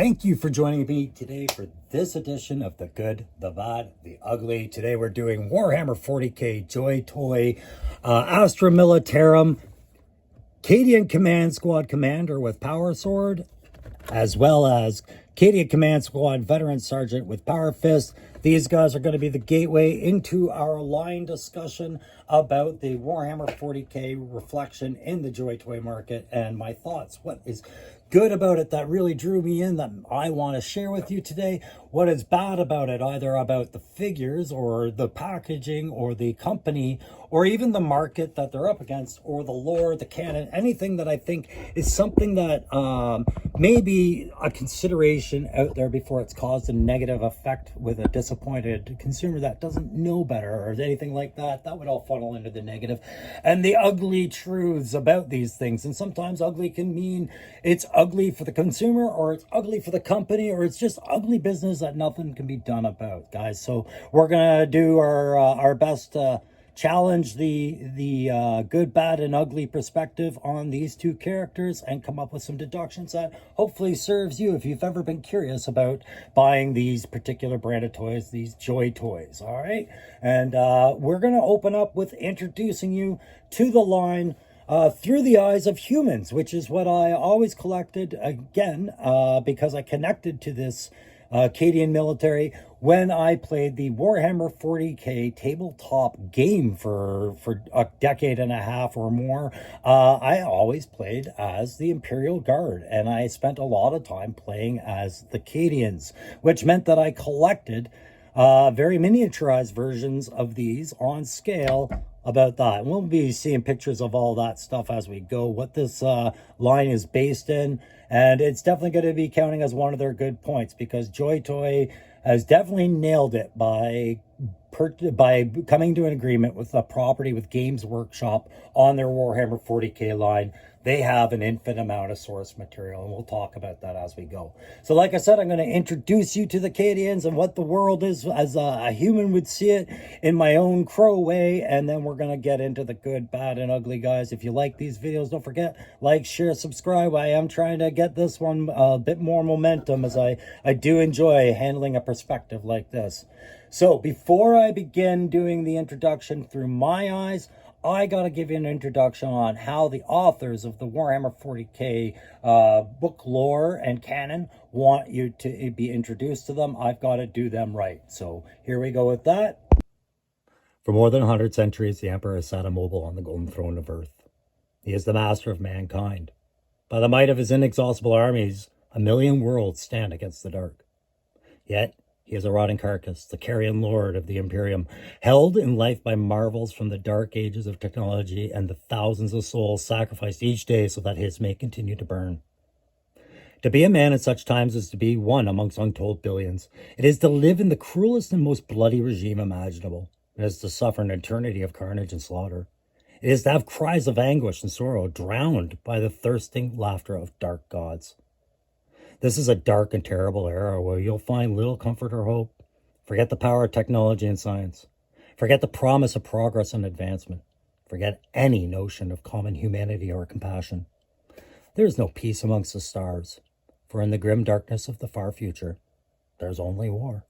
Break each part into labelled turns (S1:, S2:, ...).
S1: Thank you for joining me today for this edition of The Good, The Bad, The Ugly. Today we're doing Warhammer 40k Joy Toy, Astra Militarum, Cadian Command Squad Commander with Power Sword, as well as Cadian Command Squad Veteran Sergeant with Power Fist. These guys are going to be the gateway into our line discussion about the Warhammer 40k reflection in the Joy Toy market and my thoughts. What is good about it that really drew me in that I want to share with you today? What is bad about it, either about the figures or the packaging or the company or even the market that they're up against or the lore, the canon, anything that I think is something that may be a consideration out there before it's caused a negative effect with a disappointed consumer that doesn't know better or anything like that. That would all funnel into the negative. And the ugly truths about these things. And sometimes ugly can mean it's ugly for the consumer or it's ugly for the company or it's just ugly business that nothing can be done about, guys. So we're gonna do our best to challenge the good, bad, and ugly perspective on these two characters and come up with some deductions that hopefully serves you if you've ever been curious about buying these particular brand of toys, these Joy Toys. All right, and we're gonna open up with introducing you to the line through the eyes of humans, which is what I always collected, again, because I connected to this Cadian military when I played the Warhammer 40k tabletop game for a decade and a half or more. I always played as the Imperial Guard, and I spent a lot of time playing as the Cadians, which meant that I collected very miniaturized versions of these on scale about that. We'll be seeing pictures of all that stuff as we go, what this line is based in, and it's definitely going to be counting as one of their good points because Joy Toy has definitely nailed it by coming to an agreement with a property with Games Workshop on their Warhammer 40k line. They have an infinite amount of source material, and we'll talk about that as we go. So like I said, I'm going to introduce you to the Cadians and what the world is as a human would see it in my own crow way, and then we're going to get into the good, bad, and ugly, guys. If you like these videos, don't forget, like, share, subscribe. I am trying to get this one a bit more momentum as I do enjoy handling a perspective like this. So before I begin doing the introduction through my eyes, I got to give you an introduction on how the authors of the Warhammer 40k book lore and canon want you to be introduced to them. I've got to do them right. So here we go with that. For more than 100 centuries, the Emperor has sat immobile on the golden throne of Earth. He is the master of mankind. By the might of his inexhaustible armies, a million worlds stand against the dark. Yet, he is a rotting carcass, the carrion lord of the Imperium, held in life by marvels from the dark ages of technology and the thousands of souls sacrificed each day so that his may continue to burn. To be a man in such times is to be one amongst untold billions. It is to live in the cruelest and most bloody regime imaginable. It is to suffer an eternity of carnage and slaughter. It is to have cries of anguish and sorrow drowned by the thirsting laughter of dark gods. This is a dark and terrible era where you'll find little comfort or hope. Forget the power of technology and science. Forget the promise of progress and advancement. Forget any notion of common humanity or compassion. There is no peace amongst the stars, for in the grim darkness of the far future, there's only war.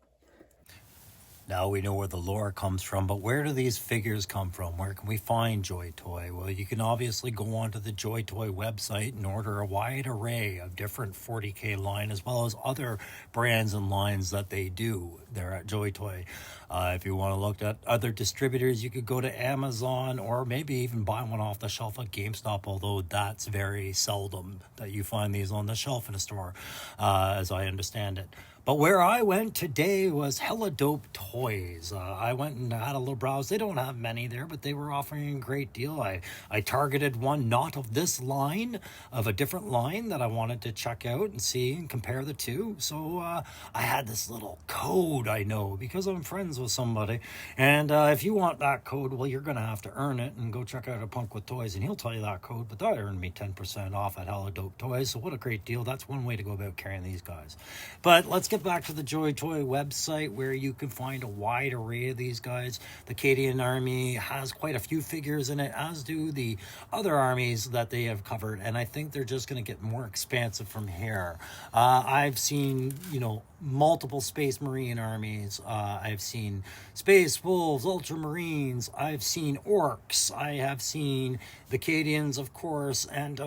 S1: Now we know where the lore comes from, but where do these figures come from? Where can we find Joy Toy? Well, you can obviously go onto the Joy Toy website and order a wide array of different 40k line as well as other brands and lines that they do there at Joy Toy. If you want to look at other distributors, you could go to Amazon or maybe even buy one off the shelf at GameStop, although that's very seldom that you find these on the shelf in a store, as I understand it. But where I went today was Hella Dope Toys. I went and had a little browse. They don't have many there, but they were offering a great deal. I targeted one not of this line, of a different line that I wanted to check out and see and compare the two. So I had this little code I know because I'm friends with somebody. And if you want that code, well, you're going to have to earn it and go check out a Punk with Toys. And he'll tell you that code, but that earned me 10% off at Hella Dope Toys. So what a great deal. That's one way to go about carrying these guys. But let's get back to the Joy Toy website, where you can find a wide array of these guys. The Cadian army has quite a few figures in it, as do the other armies that they have covered, and I think they're just going to get more expansive from here. I've seen, multiple Space Marine armies. I've seen Space Wolves, Ultramarines. I've seen Orcs. I have seen the Cadians, of course, and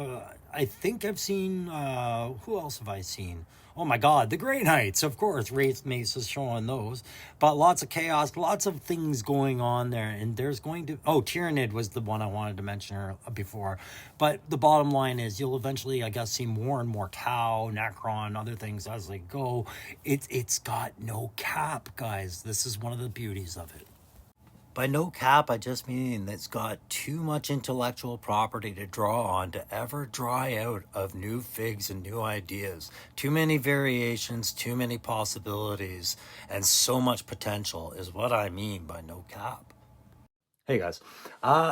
S1: I think I've seen, who else have I seen? Oh my God, the Grey Knights, of course. Wraith Mace is showing those. But lots of chaos, lots of things going on there. And there's going to... Oh, Tyrannid was the one I wanted to mention before. But the bottom line is you'll eventually, I guess, see more and more Cow, Necron, other things as they go. It's got no cap, guys. This is one of the beauties of it. By no cap, I just mean it's got too much intellectual property to draw on to ever dry out of new figs and new ideas. Too many variations, too many possibilities, and so much potential is what I mean by no cap. Hey guys,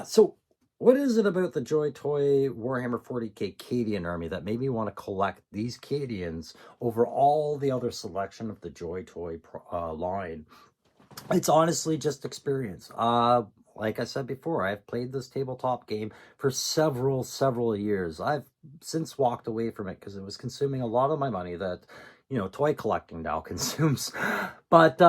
S1: so what is it about the Joy Toy Warhammer 40k Cadian army that made me want to collect these Cadians over all the other selection of the Joy Toy line? It's honestly just experience. Like I said before, I've played this tabletop game for several years. I've since walked away from it because it was consuming a lot of my money that, toy collecting now consumes. But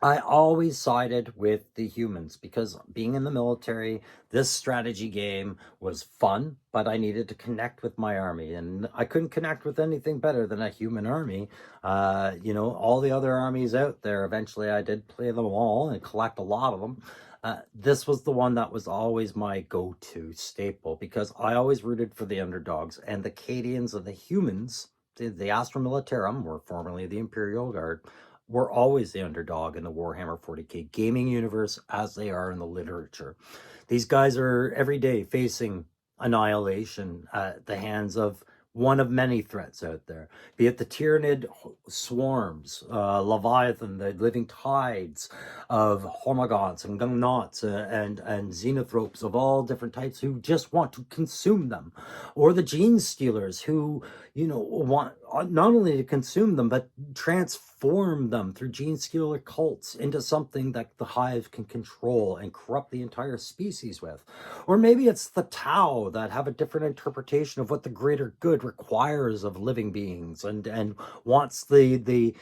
S1: I always sided with the humans because being in the military, this strategy game was fun, but I needed to connect with my army, and I couldn't connect with anything better than a human army. All the other armies out there, eventually I did play them all and collect a lot of them. This was the one that was always my go-to staple because I always rooted for the underdogs, and the Cadians and the humans, the Astra Militarum, or formerly the Imperial Guard, were always the underdog in the Warhammer 40k gaming universe, as they are in the literature. These guys are every day facing annihilation at the hands of one of many threats out there, be it the Tyrannid swarms, Leviathan, the living tides of Hormagaunts and Gungnots and Xenothropes of all different types who just want to consume them, or the Gene Stealers who, want not only to consume them, but transform them through Gene Stealer cults into something that the Hive can control and corrupt the entire species with. Or maybe it's the Tau that have a different interpretation of what the greater good requires of living beings and wants the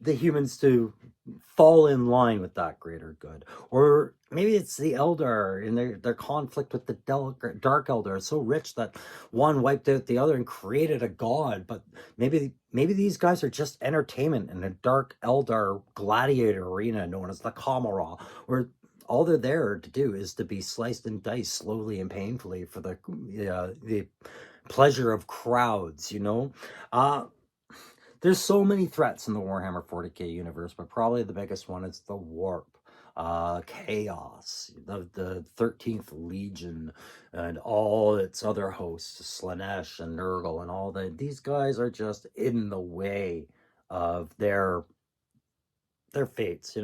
S1: humans to fall in line with that greater good. Or maybe it's the Eldar in their conflict with the Dark Eldar, so rich that one wiped out the other and created a god. But maybe these guys are just entertainment in a Dark Eldar gladiator arena known as the Kamara, where all they're there to do is to be sliced and diced slowly and painfully for the pleasure of crowds, There's so many threats in the Warhammer 40k universe, but probably the biggest one is the Warp, Chaos, the 13th Legion, and all its other hosts, Slanesh and Nurgle, and all that. These guys are just in the way of their fates,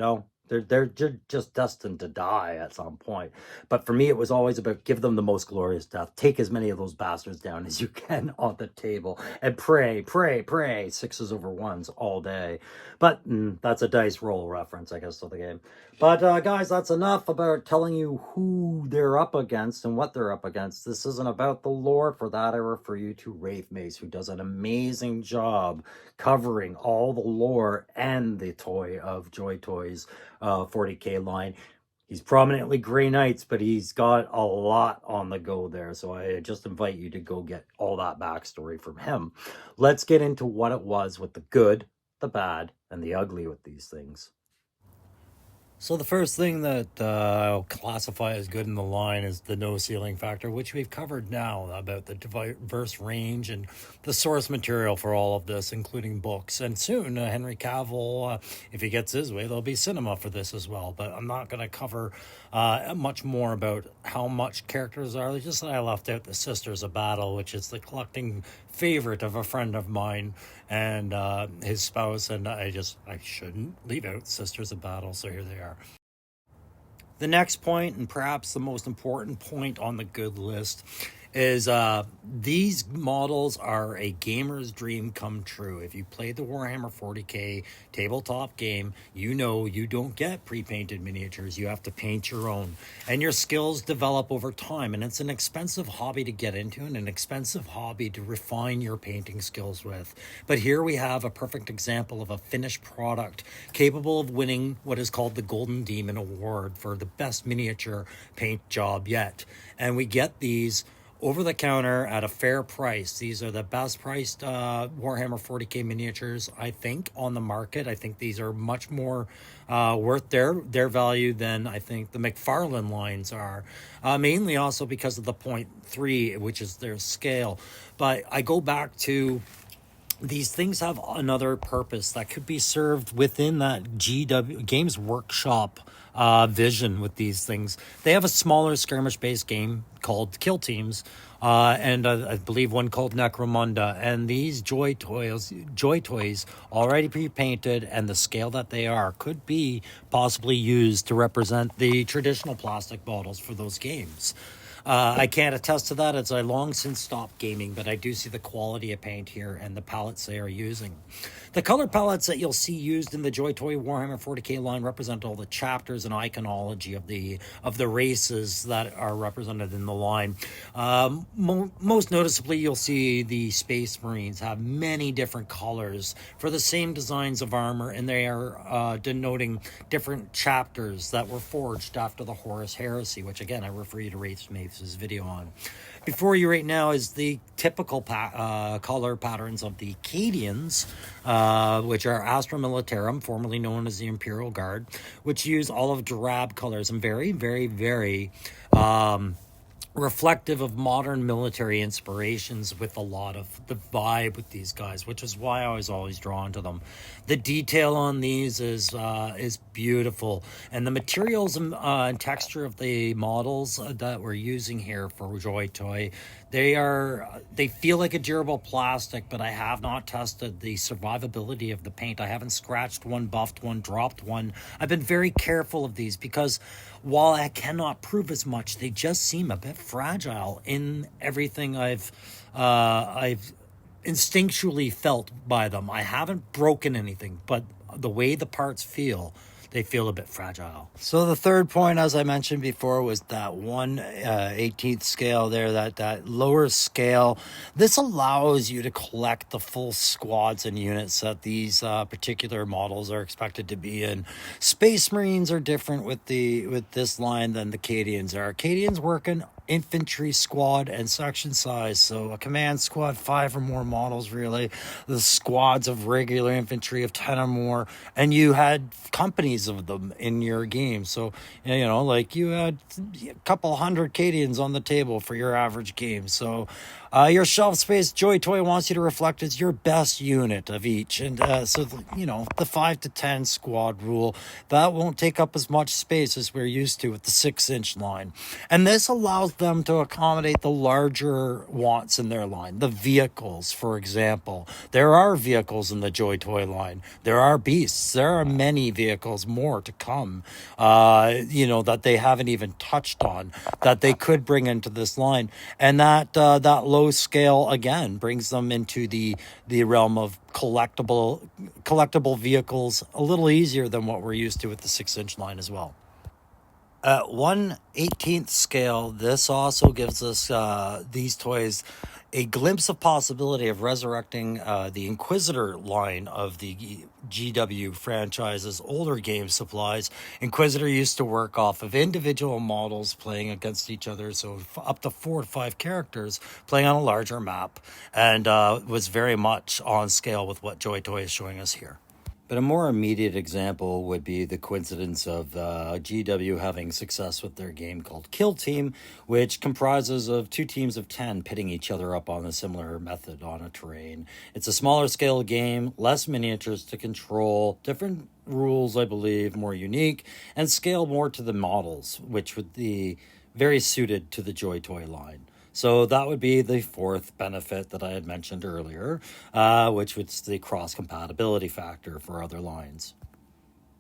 S1: They're just destined to die at some point. But for me, it was always about give them the most glorious death. Take as many of those bastards down as you can on the table. And pray, 6s over 1s all day. But that's a dice roll reference, I guess, to the game. But guys, that's enough about telling you who they're up against and what they're up against. This isn't about the lore. For that, I refer you to Wraith Mace, who does an amazing job covering all the lore and the toy of Joy Toys 40k line. He's prominently Grey Knights, but he's got a lot on the go there, so I just invite you to go get all that backstory from him. Let's get into what it was with the good, the bad, and the ugly with these things. So the first thing that I'll classify as good in the line is the no ceiling factor, which we've covered now about the diverse range and the source material for all of this, including books. And soon, Henry Cavill, if he gets his way, there'll be cinema for this as well. But I'm not going to cover much more about how much characters are. Just that I left out the Sisters of Battle, which is the collecting favorite of a friend of mine and his spouse, and I shouldn't leave out Sisters of Battle, so here they are. The next point, and perhaps the most important point on the good list, is these models are a gamer's dream come true. If you played the Warhammer 40k tabletop game, you know you don't get pre-painted miniatures. You have to paint your own. And your skills develop over time. And it's an expensive hobby to get into and an expensive hobby to refine your painting skills with. But here we have a perfect example of a finished product capable of winning what is called the Golden Demon Award for the best miniature paint job yet. And we get these over the counter at a fair price. These are the best priced Warhammer 40k miniatures, I think, on the market. I think these are much more worth their value than I think the McFarlane lines are, mainly also because of the 0.3, which is their scale. But I go back to these things have another purpose that could be served within that GW Games Workshop vision with these things. They have a smaller skirmish-based game called Kill Teams, and I believe one called Necromunda. And these Joy Toys already pre-painted, and the scale that they are could be possibly used to represent the traditional plastic bottles for those games. I can't attest to that as I long since stopped gaming, but I do see the quality of paint here and the palettes they are using. The color palettes that you'll see used in the Joy Toy Warhammer 40k line represent all the chapters and iconology of the races that are represented in the line. Most noticeably, you'll see the Space Marines have many different colors for the same designs of armor, and they are denoting different chapters that were forged after the Horus Heresy, which again I refer you to Wraith's video on. Before you right now is the typical color patterns of the Cadians, which are Astra Militarum, formerly known as the Imperial Guard, which use olive drab colors and very, very, very reflective of modern military inspirations with a lot of the vibe with these guys, which is why I was always drawn to them. The detail on these is beautiful, and the materials and texture of the models that we're using here for Joy Toy, they feel like a durable plastic, but I have not tested the survivability of the paint. I haven't scratched one, buffed one, dropped one. I've been very careful of these because while I cannot prove as much, they just seem a bit fragile in everything I've instinctually felt by them. I haven't broken anything, but the way the parts feel, they feel a bit fragile. So the third point, as I mentioned before, was that 1/18th scale there, that lower scale. This allows you to collect the full squads and units that these particular models are expected to be in. Space Marines are different with this line than the Cadians are. Cadians work in infantry squad and section size, so a command squad 5 or more models, really, the squads of regular infantry of 10 or more, and you had companies of them in your game. So like you had a couple hundred Cadians on the table for your average game. So your shelf space Joy Toy wants you to reflect as your best unit of each, and the 5 to 10 squad rule, that won't take up as much space as we're used to with the 6-inch line. And this allows them to accommodate the larger wants in their line. The vehicles, for example, there are vehicles in the Joy Toy line. There are beasts. There are many vehicles more to come, that they haven't even touched on, that they could bring into this line. And that low scale, again, brings them into the realm of collectible vehicles a little easier than what we're used to with the 6-inch line as well. At 1/18th scale, this also gives us these toys a glimpse of possibility of resurrecting the Inquisitor line of the GW franchise's older game supplies. Inquisitor used to work off of individual models playing against each other, so up to 4 to 5 characters playing on a larger map, and was very much on scale with what Joy Toy is showing us here. But a more immediate example would be the coincidence of GW having success with their game called Kill Team, which comprises of 2 teams of 10 pitting each other up on a similar method on a terrain. It's a smaller scale game, less miniatures to control, different rules, I believe, more unique, and scale more to the models, which would be very suited to the Joy Toy line. So that would be the 4th benefit that I had mentioned earlier, which was the cross-compatibility factor for other lines.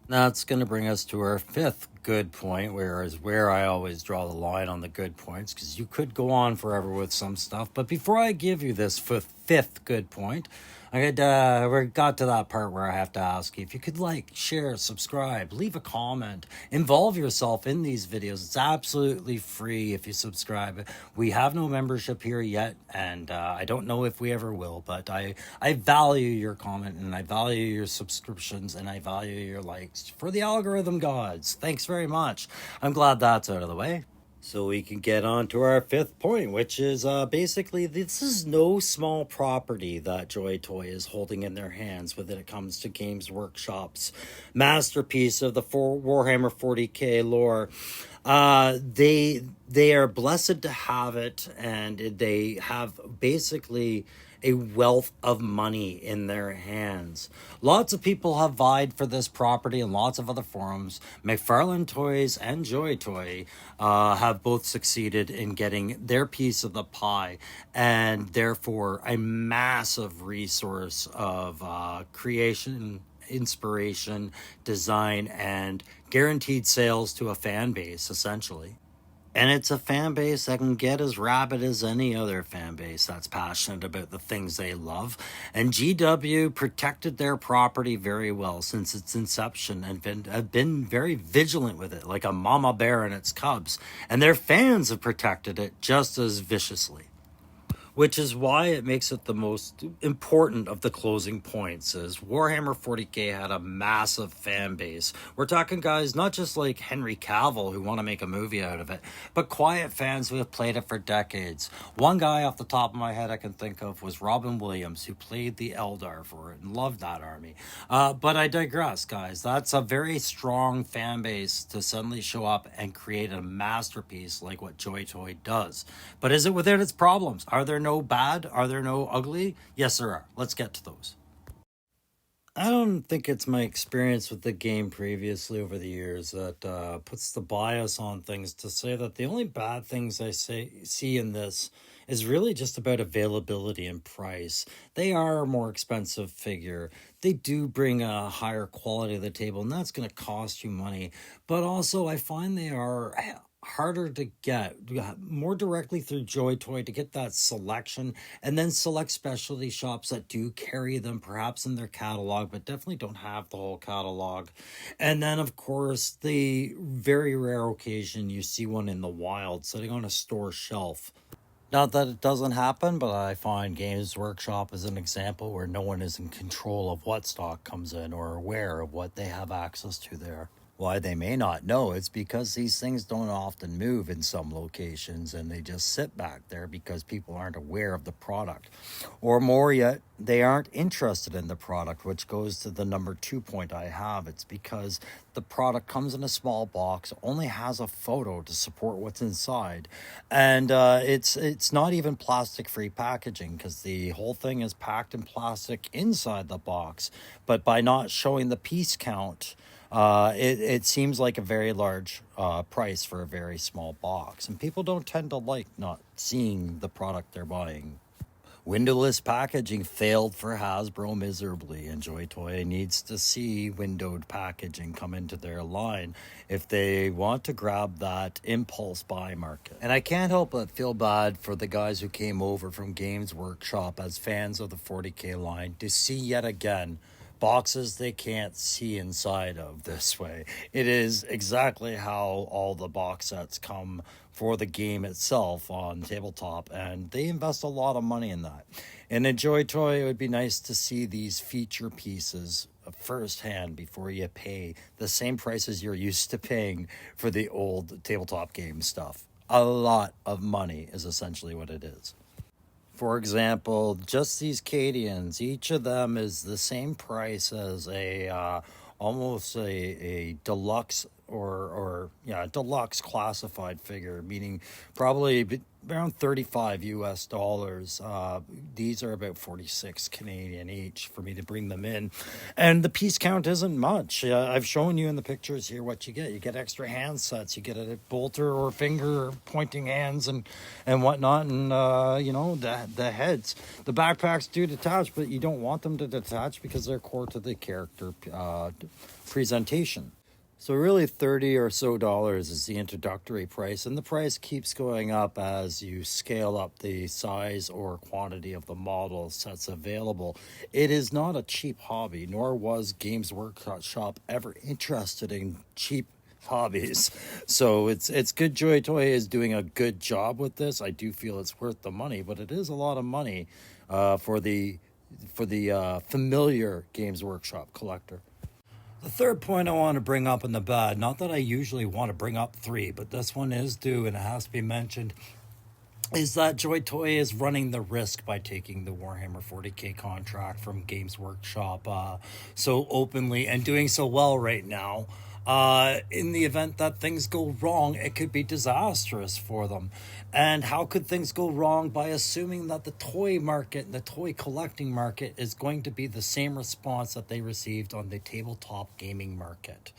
S1: That's going to bring us to our 5th good point, whereas where I always draw the line on the good points, because you could go on forever with some stuff. But before I give you this fifth good point, we got to that part where I have to ask you if you could like, share, subscribe, leave a comment, involve yourself in these videos. It's absolutely free if you subscribe. We have no membership here yet, and I don't know if we ever will, but I value your comment, and I value your subscriptions, and I value your likes for the algorithm gods. Thanks very much. I'm glad that's out of the way. So we can get on to our fifth point, which is basically this is no small property that Joy Toy is holding in their hands when it comes to Games Workshop's masterpiece of the Warhammer 40k lore. They are blessed to have it, and they have basically a wealth of money in their hands. Lots of people have vied for this property in lots of other forums. McFarlane Toys and Joy Toy have both succeeded in getting their piece of the pie, and therefore a massive resource of creation, inspiration, design, and guaranteed sales to a fan base, essentially. And it's a fan base that can get as rabid as any other fan base that's passionate about the things they love. And GW protected their property very well since its inception and have been very vigilant with it, like a mama bear and its cubs. And their fans have protected it just as viciously. Which is why it makes it the most important of the closing points, is Warhammer 40k had a massive fan base. We're talking guys not just like Henry Cavill who want to make a movie out of it, but quiet fans who have played it for decades. One guy off the top of my head I can think of was Robin Williams, who played the Eldar for it and loved that army. But I digress, guys. That's a very strong fan base to suddenly show up and create a masterpiece like what Joy Toy does. But is it without its problems? Are there no bad? Are there no ugly? Yes, there are. Let's get to those. I don't think it's my experience with the game previously over the years that puts the bias on things to say that the only bad things I see in this is really just about availability and price. They are a more expensive figure. They do bring a higher quality to the table, and that's going to cost you money. But also, I find they are harder to get more directly through Joy Toy to get that selection, and then select specialty shops that do carry them perhaps in their catalog but definitely don't have the whole catalog. And then of course the very rare occasion you see one in the wild sitting on a store shelf. Not that it doesn't happen, but I find Games Workshop is an example where no one is in control of what stock comes in or aware of what they have access to there. Why they may not know it's because these things don't often move in some locations, and they just sit back there because people aren't aware of the product. Or more yet, they aren't interested in the product, which goes to the number 2 point I have. It's because the product comes in a small box, only has a photo to support what's inside, and it's not even plastic-free packaging, because the whole thing is packed in plastic inside the box. But by not showing the piece count, it seems like a very large price for a very small box, and people don't tend to like not seeing the product they're buying. Windowless packaging failed for Hasbro miserably, and Joy Toy needs to see windowed packaging come into their line if they want to grab that impulse buy market. And I can't help but feel bad for the guys who came over from Games Workshop as fans of the 40k line to see yet again boxes they can't see inside of this way. It is exactly how all the box sets come for the game itself on tabletop, and they invest a lot of money in that. And in Joy Toy, it would be nice to see these feature pieces firsthand before you pay the same prices you're used to paying for the old tabletop game stuff. A lot of money is essentially what it is. For example, just these Cadians, each of them is the same price as almost a deluxe or deluxe classified figure, meaning probably around $35 US. These are about 46 Canadian each for me to bring them in. And the piece count isn't much. I've shown you in the pictures here what you get. You get extra hand sets. You get a bolter or finger pointing hands and whatnot. And, the heads. The backpacks do detach, but you don't want them to detach because they're core to the character presentation. So really $30 or so is the introductory price, and the price keeps going up as you scale up the size or quantity of the models that's available. It is not a cheap hobby, nor was Games Workshop ever interested in cheap hobbies. So it's good. Joy Toy is doing a good job with this. I do feel it's worth the money, but it is a lot of money for the familiar Games Workshop collector. The third point I want to bring up in the bad, not that I usually want to bring up three, but this one is due and it has to be mentioned, is that Joy Toy is running the risk by taking the Warhammer 40K contract from Games Workshop so openly and doing so well right now. In the event that things go wrong, it could be disastrous for them. And how could things go wrong? By assuming that the toy market, the toy collecting market, is going to be the same response that they received on the tabletop gaming market.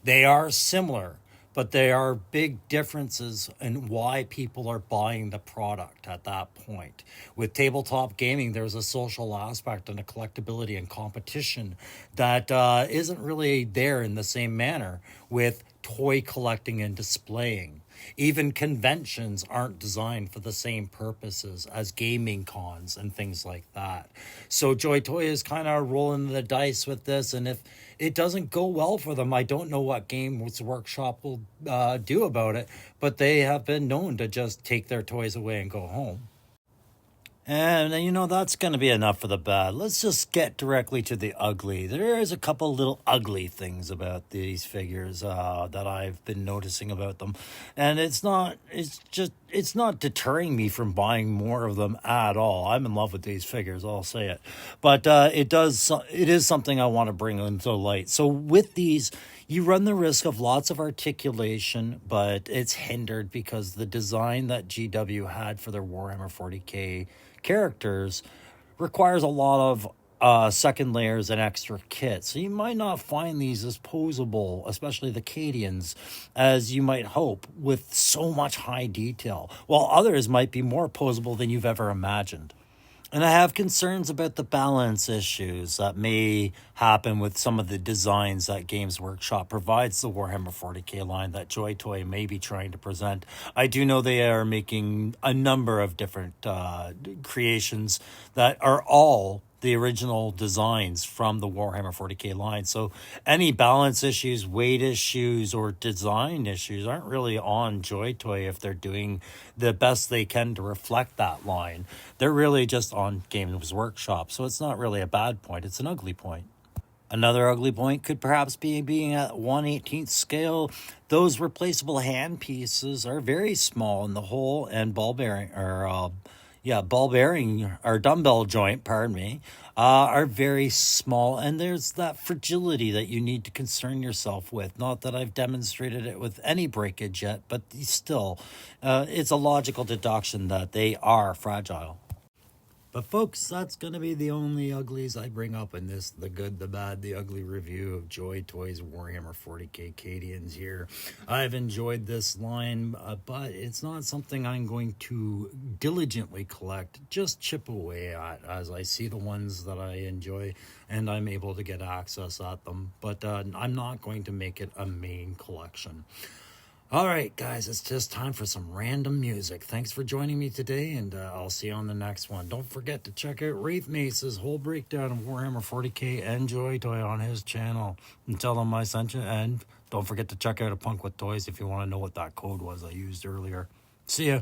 S1: They are similar, but there are big differences in why people are buying the product at that point. With tabletop gaming, there's a social aspect and a collectability and competition that isn't really there in the same manner with toy collecting and displaying. Even conventions aren't designed for the same purposes as gaming cons and things like that. So Joy Toy is kind of rolling the dice with this, and if it doesn't go well for them, I don't know what Games Workshop will do about it, but they have been known to just take their toys away and go home. And, that's going to be enough for the bad. Let's just get directly to the ugly. There is a couple little ugly things about these figures that I've been noticing about them. And it's not deterring me from buying more of them at all. I'm in love with these figures, I'll say it. But it is something I want to bring into light. So with these, you run the risk of lots of articulation, but it's hindered because the design that GW had for their Warhammer 40K characters requires a lot of second layers and extra kits. So you might not find these as posable, especially the Cadians, as you might hope, with so much high detail, while others might be more posable than you've ever imagined. And I have concerns about the balance issues that may happen with some of the designs that Games Workshop provides the Warhammer 40K line that Joy Toy may be trying to present. I do know they are making a number of different creations that are all the original designs from the Warhammer 40K line. So any balance issues, weight issues, or design issues aren't really on Joy Toy if they're doing the best they can to reflect that line. They're really just on Games Workshop. So it's not really a bad point. It's an ugly point. Another ugly point could perhaps be being at 1/18th scale. Those replaceable hand pieces are very small in the hole and ball bearing or dumbbell joint, are very small, and there's that fragility that you need to concern yourself with. Not that I've demonstrated it with any breakage yet, but still, it's a logical deduction that they are fragile. But folks, that's going to be the only uglies I bring up in this The Good, the Bad, the Ugly review of Joy Toys Warhammer 40K Cadians here. I've enjoyed this line, but it's not something I'm going to diligently collect, just chip away at as I see the ones that I enjoy and I'm able to get access at them. But I'm not going to make it a main collection. All right, guys, it's just time for some random music. Thanks for joining me today, and I'll see you on the next one. Don't forget to check out Wraith Mace's whole breakdown of Warhammer 40K and Joy Toy on his channel. And tell him I sent you, and don't forget to check out A Punk with Toys if you want to know what that code was I used earlier. See ya.